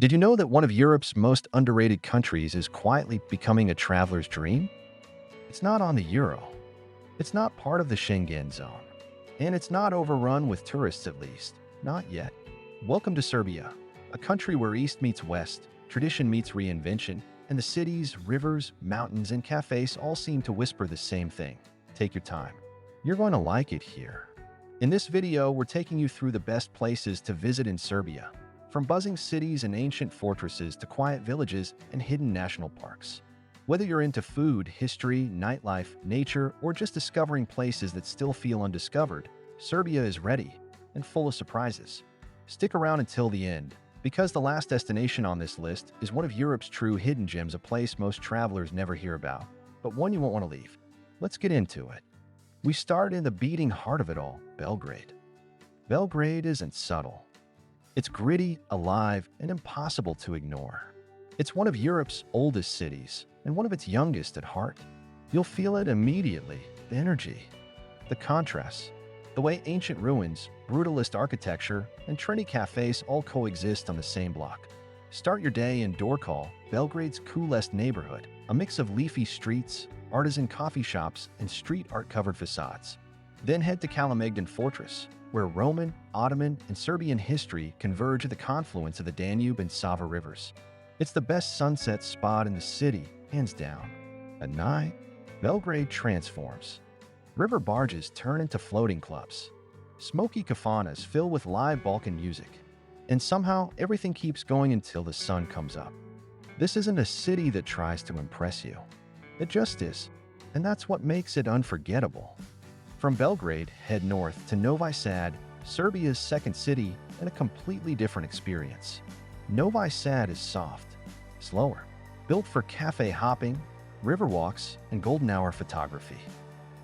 Did you know that one of Europe's most underrated countries is quietly becoming a traveler's dream? It's not on the euro. It's not part of the Schengen zone. And it's not overrun with tourists, at least. Not yet. Welcome to Serbia, a country where East meets West, tradition meets reinvention, and the cities, rivers, mountains, and cafés all seem to whisper the same thing. Take your time. You're going to like it here. In this video, we're taking you through the best places to visit in Serbia, from buzzing cities and ancient fortresses to quiet villages and hidden national parks. Whether you're into food, history, nightlife, nature, or just discovering places that still feel undiscovered, Serbia is ready and full of surprises. Stick around until the end, because the last destination on this list is one of Europe's true hidden gems, a place most travelers never hear about, but one you won't want to leave. Let's get into it. We start in the beating heart of it all, Belgrade. Belgrade isn't subtle. It's gritty, alive, and impossible to ignore. It's one of Europe's oldest cities, and one of its youngest at heart. You'll feel it immediately, the energy, the contrasts, the way ancient ruins, brutalist architecture, and trendy cafes all coexist on the same block. Start your day in Dorkal, Belgrade's coolest neighborhood, a mix of leafy streets, artisan coffee shops, and street art-covered facades. Then head to Kalemegdan Fortress, where Roman, Ottoman, and Serbian history converge at the confluence of the Danube and Sava rivers. It's the best sunset spot in the city, hands down. At night, Belgrade transforms. River barges turn into floating clubs. Smoky kafanas fill with live Balkan music. And somehow, everything keeps going until the sun comes up. This isn't a city that tries to impress you. It just is. And that's what makes it unforgettable. From Belgrade, head north to Novi Sad, Serbia's second city, and a completely different experience. Novi Sad is soft, slower, built for cafe hopping, river walks, and golden hour photography.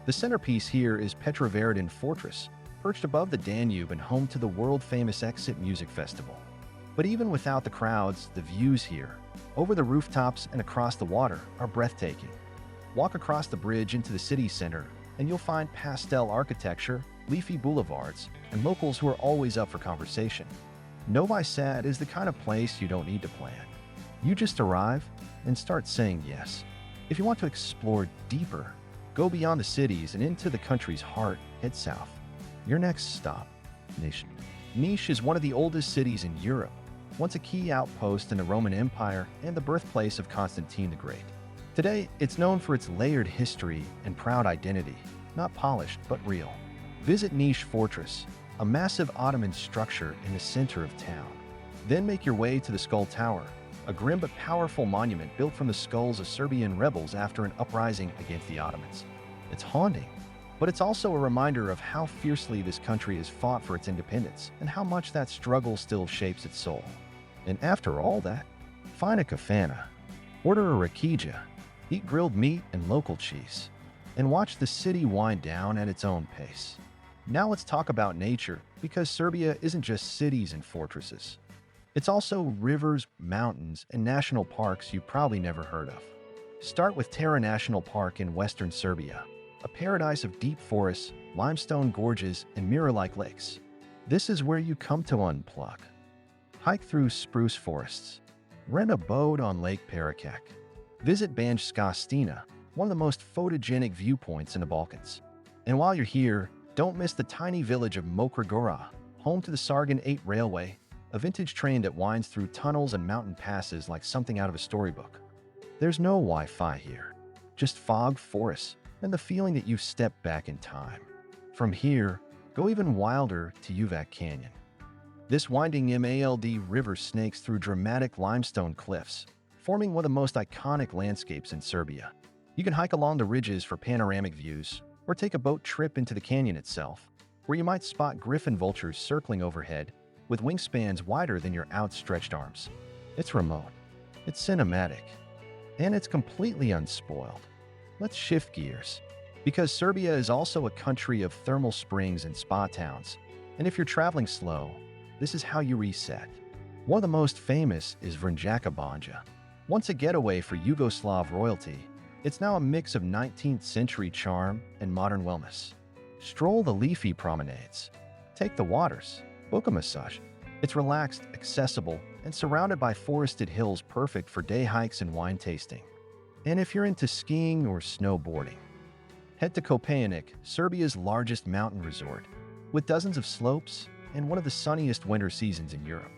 The centerpiece here is Petrovaradin Fortress, perched above the Danube and home to the world-famous Exit Music Festival. But even without the crowds, the views here, over the rooftops and across the water, are breathtaking. Walk across the bridge into the city center, and you'll find pastel architecture, leafy boulevards, and locals who are always up for conversation. Novi Sad is the kind of place you don't need to plan. You just arrive and start saying yes. If you want to explore deeper, go beyond the cities and into the country's heart, head south. Your next stop, Niš. Niš is one of the oldest cities in Europe, once a key outpost in the Roman Empire and the birthplace of Constantine the Great. Today, it's known for its layered history and proud identity, not polished but real. Visit Niš Fortress, a massive Ottoman structure in the center of town. Then make your way to the Skull Tower, a grim but powerful monument built from the skulls of Serbian rebels after an uprising against the Ottomans. It's haunting, but it's also a reminder of how fiercely this country has fought for its independence and how much that struggle still shapes its soul. And after all that, find a kafana, order a rakija, eat grilled meat and local cheese, and watch the city wind down at its own pace. Now let's talk about nature, because Serbia isn't just cities and fortresses. It's also rivers, mountains, and national parks you've probably never heard of. Start with Tara National Park in western Serbia, a paradise of deep forests, limestone gorges, and mirror-like lakes. This is where you come to unplug. Hike through spruce forests. Rent a boat on Lake Perakak. Visit Banjska Stina, one of the most photogenic viewpoints in the Balkans. And while you're here, don't miss the tiny village of Mokra Gora, home to the Sargan 8 Railway, a vintage train that winds through tunnels and mountain passes like something out of a storybook. There's no Wi-Fi here, just fog, forests, and the feeling that you've stepped back in time. From here, go even wilder to Uvac Canyon. This winding Mald river snakes through dramatic limestone cliffs, forming one of the most iconic landscapes in Serbia. You can hike along the ridges for panoramic views, or take a boat trip into the canyon itself, where you might spot griffon vultures circling overhead with wingspans wider than your outstretched arms. It's remote, it's cinematic, and it's completely unspoiled. Let's shift gears, because Serbia is also a country of thermal springs and spa towns, and if you're traveling slow, this is how you reset. One of the most famous is Vrnjacka Banja. Once a getaway for Yugoslav royalty, it's now a mix of 19th century charm and modern wellness. Stroll the leafy promenades, take the waters, book a massage. It's relaxed, accessible, and surrounded by forested hills perfect for day hikes and wine tasting. And if you're into skiing or snowboarding, head to Kopaonik, Serbia's largest mountain resort, with dozens of slopes and one of the sunniest winter seasons in Europe.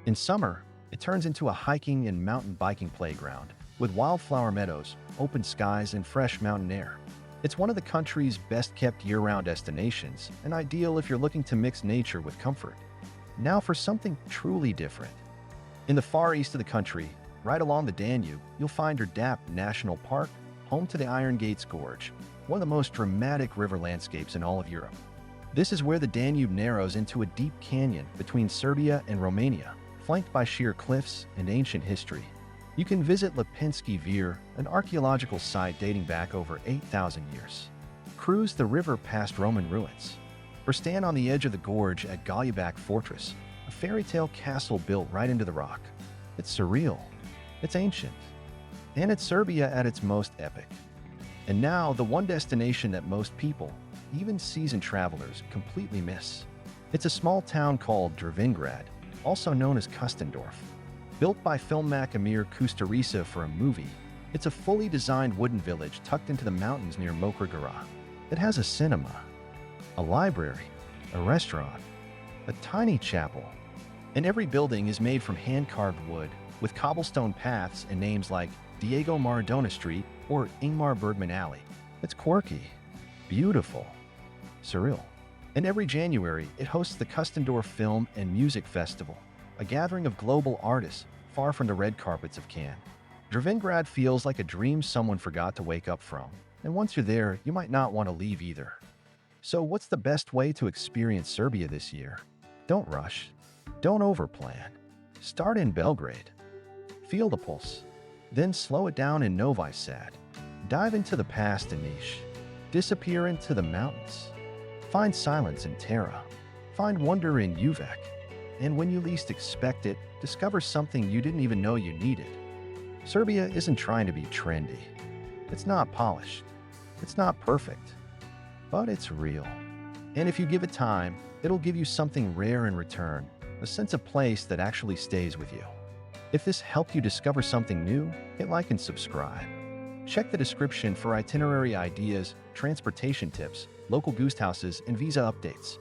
In summer, it turns into a hiking and mountain biking playground, with wildflower meadows, open skies, and fresh mountain air. It's one of the country's best-kept year-round destinations, and ideal if you're looking to mix nature with comfort. Now for something truly different. In the far east of the country, right along the Danube, you'll find Derdap National Park, home to the Iron Gates Gorge, one of the most dramatic river landscapes in all of Europe. This is where the Danube narrows into a deep canyon between Serbia and Romania, flanked by sheer cliffs and ancient history. You can visit Lipinski Vir, an archaeological site dating back over 8,000 years. Cruise the river past Roman ruins, or stand on the edge of the gorge at Goljubak Fortress, a fairy tale castle built right into the rock. It's surreal, it's ancient, and it's Serbia at its most epic. And now, the one destination that most people, even seasoned travelers, completely miss. It's a small town called Drvengrad, also known as Kustendorf. Built by filmmaker Amir Kusturica for a movie, it's a fully designed wooden village tucked into the mountains near Mokra Gora. It has a cinema, a library, a restaurant, a tiny chapel, and every building is made from hand-carved wood with cobblestone paths and names like Diego Maradona Street or Ingmar Bergman Alley. It's quirky, beautiful, surreal. And every January, it hosts the Kustendorf Film and Music Festival, a gathering of global artists far from the red carpets of Cannes. Drvengrad feels like a dream someone forgot to wake up from, and once you're there, you might not want to leave either. So what's the best way to experience Serbia this year? Don't rush. Don't overplan. Start in Belgrade. Feel the pulse. Then slow it down in Novi Sad. Dive into the past in Niš. Disappear into the mountains. Find silence in Tara. Find wonder in Uvek. And when you least expect it, discover something you didn't even know you needed. Serbia isn't trying to be trendy. It's not polished. It's not perfect. But it's real. And if you give it time, it'll give you something rare in return, a sense of place that actually stays with you. If this helped you discover something new, hit like and subscribe. Check the description for itinerary ideas, transportation tips, local guest houses, and visa updates.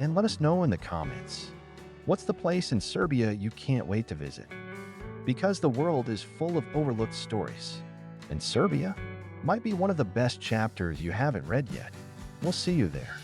And let us know in the comments. What's the place in Serbia you can't wait to visit? Because the world is full of overlooked stories, and Serbia might be one of the best chapters you haven't read yet. We'll see you there.